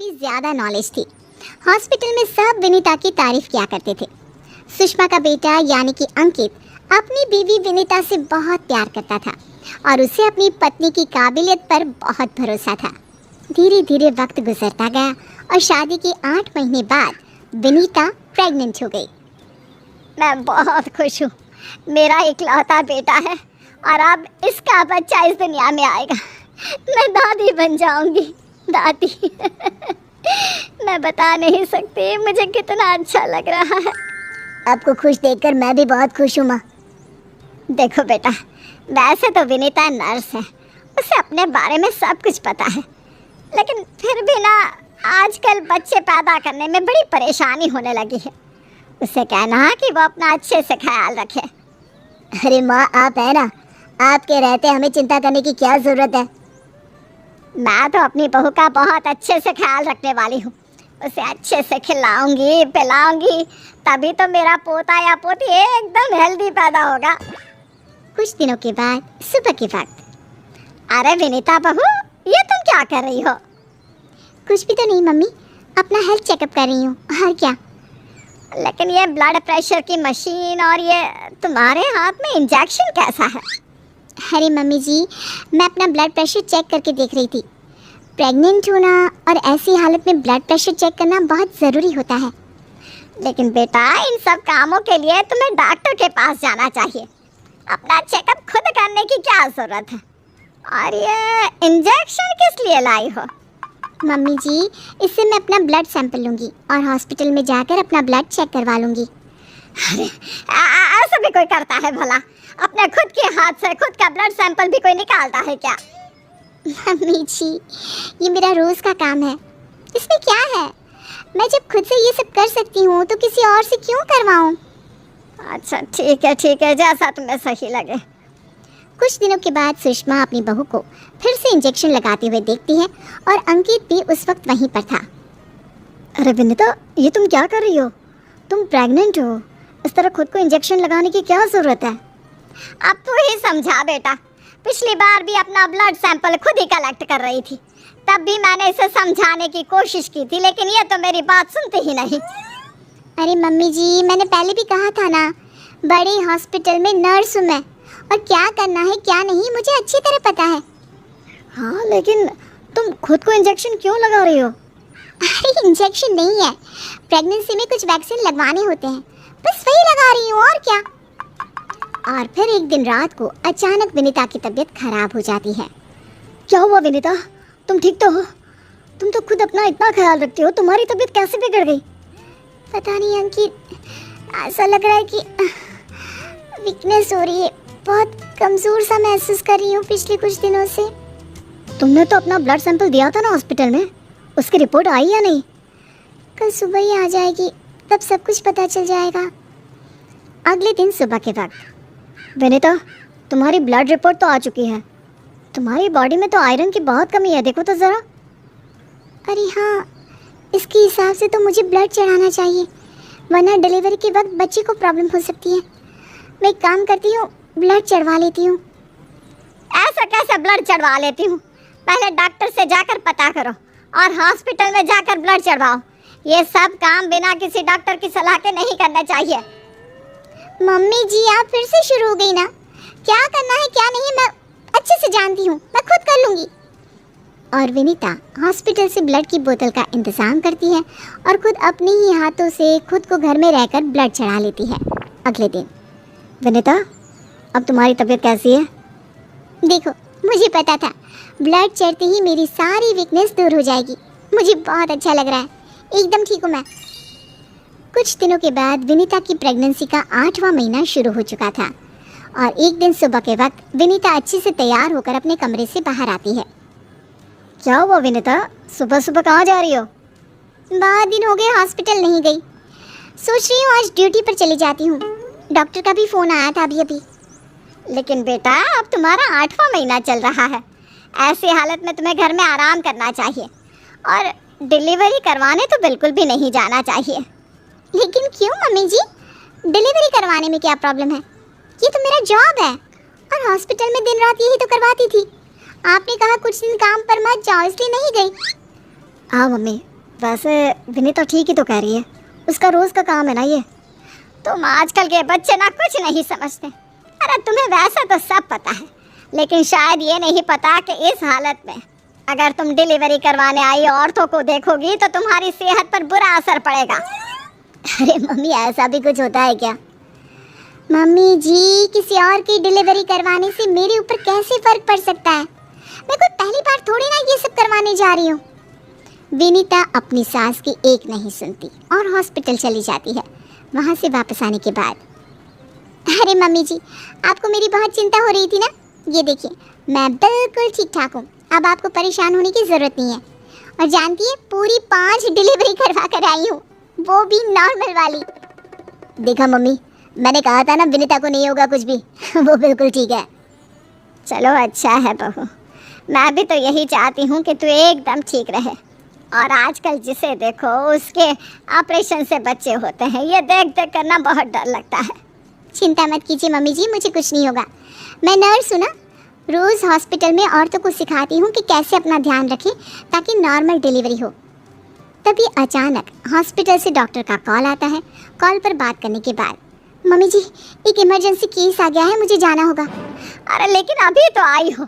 भी ज़्यादा नॉलेज थी। हॉस्पिटल में सब विनीता की तारीफ किया करते थे। सुषमा का बेटा यानी कि अंकित अपनी बीवी विनीता से बहुत प्यार करता था और उसे अपनी पत्नी की काबिलियत पर बहुत भरोसा था। धीरे धीरे वक्त गुजरता गया और शादी के 8 महीने बाद विनीता प्रेग्नेंट हो गई। मैं बहुत खुश हूँ। मेरा इकलौता बेटा है और अब इसका बच्चा इस दुनिया में आएगा। मैं दादी बन जाऊंगी। दादी मैं बता नहीं सकती मुझे कितना अच्छा लग रहा है। आपको खुश देखकर मैं भी बहुत खुश हूँ माँ। देखो बेटा, वैसे तो विनीता नर्स है, उसे अपने बारे में सब कुछ पता है, लेकिन फिर भी ना आजकल बच्चे पैदा करने में बड़ी परेशानी होने लगी है। उसे कहना कि वो अपना अच्छे से ख्याल रखे। अरे माँ, आप है ना, आपके रहते हमें चिंता करने की क्या ज़रूरत है। मैं तो अपनी बहू का बहुत अच्छे से ख्याल रखने वाली हूँ। उसे अच्छे से खिलाऊंगी पिलाऊंगी, तभी तो मेरा पोता या पोती एकदम हेल्दी पैदा होगा। कुछ दिनों के बाद सुबह के वक्त, अरे विनीता बहू, ये तुम क्या कर रही हो? कुछ भी तो नहीं मम्मी, अपना हेल्थ चेकअप कर रही हूँ। और क्या? लेकिन ये ब्लड प्रेशर की मशीन और ये तुम्हारे हाथ में इंजेक्शन कैसा है? अरे मम्मी जी, मैं अपना ब्लड प्रेशर चेक करके देख रही थी। प्रेग्नेंट होना और ऐसी हालत में ब्लड प्रेशर चेक करना बहुत ज़रूरी होता है। लेकिन बेटा, इन सब कामों के लिए तुम्हें डॉक्टर के पास जाना चाहिए। अपना चेकअप खुद करने की क्या ज़रूरत है? और ये इंजेक्शन किस लिए लाई हो? मम्मी जी, इससे मैं अपना ब्लड सैंपल लूँगी और हॉस्पिटल में जाकर अपना ब्लड चेक करवा लूँगी। अरे ऐसा भी कोई करता है भला? अपने खुद के हाथ से खुद का ब्लड सैंपल भी कोई निकालता है क्या? मम्मी जी, ये मेरा रोज़ का काम है, इसमें क्या है? मैं जब खुद से ये सब कर सकती हूँ तो किसी और से क्यों करवाऊँ? अच्छा ठीक है, जैसा तुम्हें सही लगे। कुछ दिनों के बाद सुषमा अपनी बहू को फिर से इंजेक्शन लगाते हुए देखती है और अंकित भी उस वक्त वहीं पर था। अरे विनीता, ये तुम क्या कर रही हो? तुम प्रेग्नेंट हो, इस तरह खुद को इंजेक्शन लगाने की क्या ज़रूरत है? अब तो ही समझा बेटा, पिछली बार भी अपना ब्लड सैंपल खुद ही कलेक्ट कर रही थी, तब भी मैंने इसे समझाने की कोशिश की थी, लेकिन ये तो मेरी बात सुनते ही नहीं। अरे मम्मी जी, मैंने पहले भी कहा था ना, बड़े हॉस्पिटल में नर्स हूँ मैं, और क्या करना है क्या नहीं मुझे अच्छी तरह पता है। हाँ, लेकिन तुम खुद को इंजेक्शन क्यों लगा रही हो? अरे इंजेक्शन नहीं है, प्रेगनेंसी में कुछ वैक्सीन लगवाने होते हैं, बस वही लगा रही हूँ, और क्या। और फिर एक दिन रात को अचानक विनीता की तबीयत खराब हो जाती है। क्या हुआ विनीता, तुम ठीक तो हो? तुम तो खुद अपना इतना ख्याल रखती हो, तुम्हारी तबीयत कैसे बिगड़ गई? पता नहीं अंकित, ऐसा लग रहा है कि वीकनेस हो रही है, बहुत कमज़ोर सा महसूस कर रही हूँ पिछले कुछ दिनों से। तुमने तो अपना ब्लड सैंपल दिया था ना हॉस्पिटल में, उसकी रिपोर्ट आई या नहीं? कल सुबह ही आ जाएगी, तब सब कुछ पता चल जाएगा। अगले दिन सुबह के वक्त, विनीता, तुम्हारी ब्लड रिपोर्ट तो आ चुकी है। तुम्हारी बॉडी में तो आयरन की बहुत कमी है, देखो तो ज़रा। अरे हाँ, इसके हिसाब से तो मुझे ब्लड चढ़ाना चाहिए, वरना डिलीवरी के वक्त बच्चे को प्रॉब्लम हो सकती है। मैं एक काम करती हूँ, ब्लड चढ़वा लेती हूँ। ऐसा कैसे ब्लड चढ़वा लेती हूँ? पहले डॉक्टर से जाकर पता करो और हॉस्पिटल में जाकर ब्लड चढ़वाओ। ये सब काम बिना किसी डॉक्टर की सलाह के नहीं करना चाहिए। मम्मी जी, आप फिर से शुरू हो गई ना। क्या करना है क्या नहीं मैं अच्छे से जानती हूँ, मैं खुद कर लूँगी। और विनीता हॉस्पिटल से ब्लड की बोतल का इंतज़ाम करती है और खुद अपने ही हाथों से खुद को घर में रहकर ब्लड चढ़ा लेती है। अगले दिन, विनीता, अब तुम्हारी तबीयत कैसी है? देखो, मुझे पता था ब्लड चढ़ते ही मेरी सारी वीकनेस दूर हो जाएगी। मुझे बहुत अच्छा लग रहा है, एकदम ठीक हूँ मैं। कुछ दिनों के बाद विनीता की प्रेगनेंसी का 8वां महीना शुरू हो चुका था और एक दिन सुबह के वक्त विनीता अच्छे से तैयार होकर अपने कमरे से बाहर आती है। क्या हुआ विनीता, सुबह सुबह कहाँ जा रही हो? बहुत दिन हो गए हॉस्पिटल नहीं गई, सोच रही हूँ आज ड्यूटी पर चली जाती हूँ। डॉक्टर का भी फ़ोन आया था अभी। लेकिन बेटा, अब तुम्हारा 8वां महीना चल रहा है, ऐसी हालत में तुम्हें घर में आराम करना चाहिए और डिलीवरी करवाने तो बिल्कुल भी नहीं जाना चाहिए। लेकिन क्यों मम्मी जी, डिलीवरी करवाने में क्या प्रॉब्लम है? ये तो मेरा जॉब है और हॉस्पिटल में दिन रात यही तो करवाती थी। आपने कहा कुछ दिन काम पर मत जाओ, इसलिए नहीं गई। हाँ मम्मी, वैसे विनी तो ठीक ही तो कह रही है, उसका रोज़ का काम है ना ये। तुम आजकल के बच्चे ना कुछ नहीं समझते। अरे तुम्हें वैसा तो सब पता है, लेकिन शायद ये नहीं पता कि इस हालत में अगर तुम डिलीवरी करवाने आई औरतों को देखोगी तो तुम्हारी सेहत पर बुरा असर पड़ेगा। अरे मम्मी, ऐसा भी कुछ होता है क्या? मम्मी जी, किसी और की डिलीवरी करवाने से मेरे ऊपर कैसे फर्क पड़ सकता है? मैं कोई पहली बार थोड़ी ना ये सब करवाने जा रही हूँ। विनीता अपनी सास की एक नहीं सुनती और हॉस्पिटल चली जाती है। वहाँ से वापस आने के बाद, अरे मम्मी जी, आपको मेरी बहुत चिंता हो रही थी ना? ये देखिए, मैं बिल्कुल ठीक ठाक हूँ। अब आपको परेशान होने की ज़रूरत नहीं है। और जानती है, पूरी 5 डिलीवरी करवा कर आई हूँ, वो भी नॉर्मल वाली। देखा मम्मी, मैंने कहा था ना विनीता को नहीं होगा कुछ भी। वो बिल्कुल ठीक है। चलो अच्छा है बहू, मैं भी तो यही चाहती हूँ कि तू एकदम ठीक रहे। और आजकल जिसे देखो उसके ऑपरेशन से बच्चे होते हैं, ये देख देख करना बहुत डर लगता है। चिंता मत कीजिए मम्मी जी, मुझे कुछ नहीं होगा। मैं नर्स हूँ ना, रोज़ हॉस्पिटल में औरतों को सिखाती हूँ कि कैसे अपना ध्यान रखें ताकि नॉर्मल डिलीवरी हो। तभी अचानक हॉस्पिटल से डॉक्टर का कॉल आता है। कॉल पर बात करने के बाद, मम्मी जी, एक इमरजेंसी केस आ गया है, मुझे जाना होगा। अरे लेकिन अभी तो आई हो,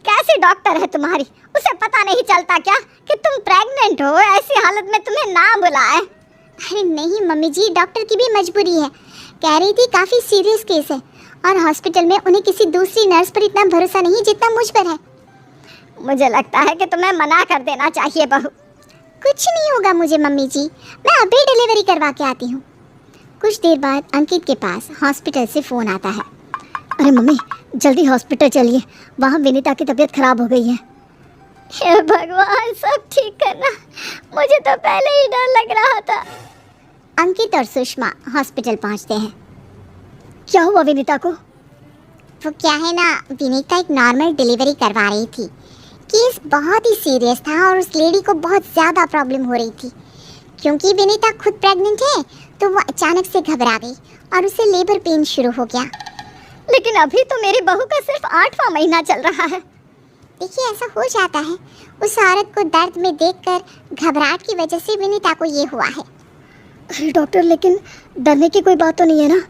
कैसी डॉक्टर है तुम्हारी? उसे पता नहीं चलता क्या कि तुम प्रेग्नेंट हो? ऐसी हालत में तुम्हें ना बुलाए। अरे नहीं मम्मी जी, डॉक्टर की भी मजबूरी है। कह रही थी काफ़ी सीरियस केस है और हॉस्पिटल में उन्हें किसी दूसरी नर्स पर इतना भरोसा नहीं जितना मुझ पर है। मुझे लगता है कि तुम्हें मना कर देना चाहिए बहू। कुछ नहीं होगा मुझे मम्मी जी, मैं अभी डिलीवरी करवा के आती हूँ। कुछ देर बाद अंकित के पास हॉस्पिटल से फ़ोन आता है। अरे मम्मी, जल्दी हॉस्पिटल चलिए, वहाँ विनीता की तबीयत खराब हो गई है। हे भगवान, सब ठीक करना, मुझे तो पहले ही डर लग रहा था। अंकित और सुषमा हॉस्पिटल पहुँचते हैं। क्या हुआ विनीता को? वो क्या है ना, विनीता एक नॉर्मल डिलीवरी करवा रही थी। केस बहुत ही सीरियस था और उस लेडी को बहुत ज़्यादा प्रॉब्लम हो रही थी। क्योंकि विनीता खुद प्रेग्नेंट है तो वो अचानक से घबरा गई और उसे लेबर पेन शुरू हो गया। लेकिन अभी तो मेरी बहू का सिर्फ 8वां महीना चल रहा है। देखिए, ऐसा हो जाता है। उस औरत को दर्द में देखकर घबराहट की वजह से विनीता को ये हुआ है। अरे डॉक्टर, लेकिन डरने की कोई बात तो नहीं है ना?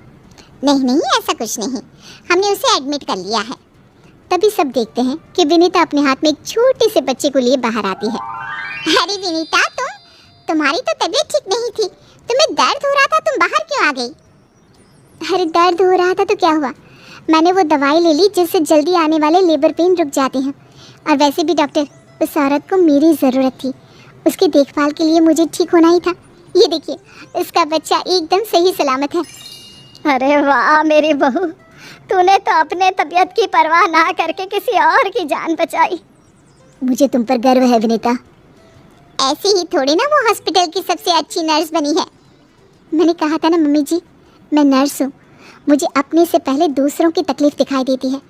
नहीं नहीं, ऐसा कुछ नहीं, हमने उसे एडमिट कर लिया है। तभी सब देखते हैं कि विनीता अपने हाथ में एक छोटे से बच्चे को लिए बाहर आती है। अरे विनीता, तुम्हारी तो तबीयत ठीक नहीं थी, तुम्हें दर्द हो रहा था, तुम बाहर क्यों आ गई? अरे दर्द हो रहा था तो क्या हुआ, मैंने वो दवाई ले ली जिससे जल्दी आने वाले लेबर पेन रुक जाते हैं। और वैसे भी डॉक्टर, उस औरत को मेरी ज़रूरत थी, उसकी देखभाल के लिए मुझे ठीक होना ही था। ये देखिए, इसका बच्चा एकदम सही सलामत है। अरे वाह मेरी बहू, तूने तो अपने तबीयत की परवाह ना करके किसी और की जान बचाई। मुझे तुम पर गर्व है विनीता। ऐसे ही थोड़ी ना वो हॉस्पिटल की सबसे अच्छी नर्स बनी है। मैंने कहा था ना मम्मी जी, मैं नर्स हूँ, मुझे अपने से पहले दूसरों की तकलीफ़ दिखाई देती है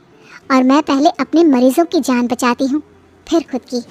और मैं पहले अपने मरीज़ों की जान बचाती हूँ, फिर खुद की।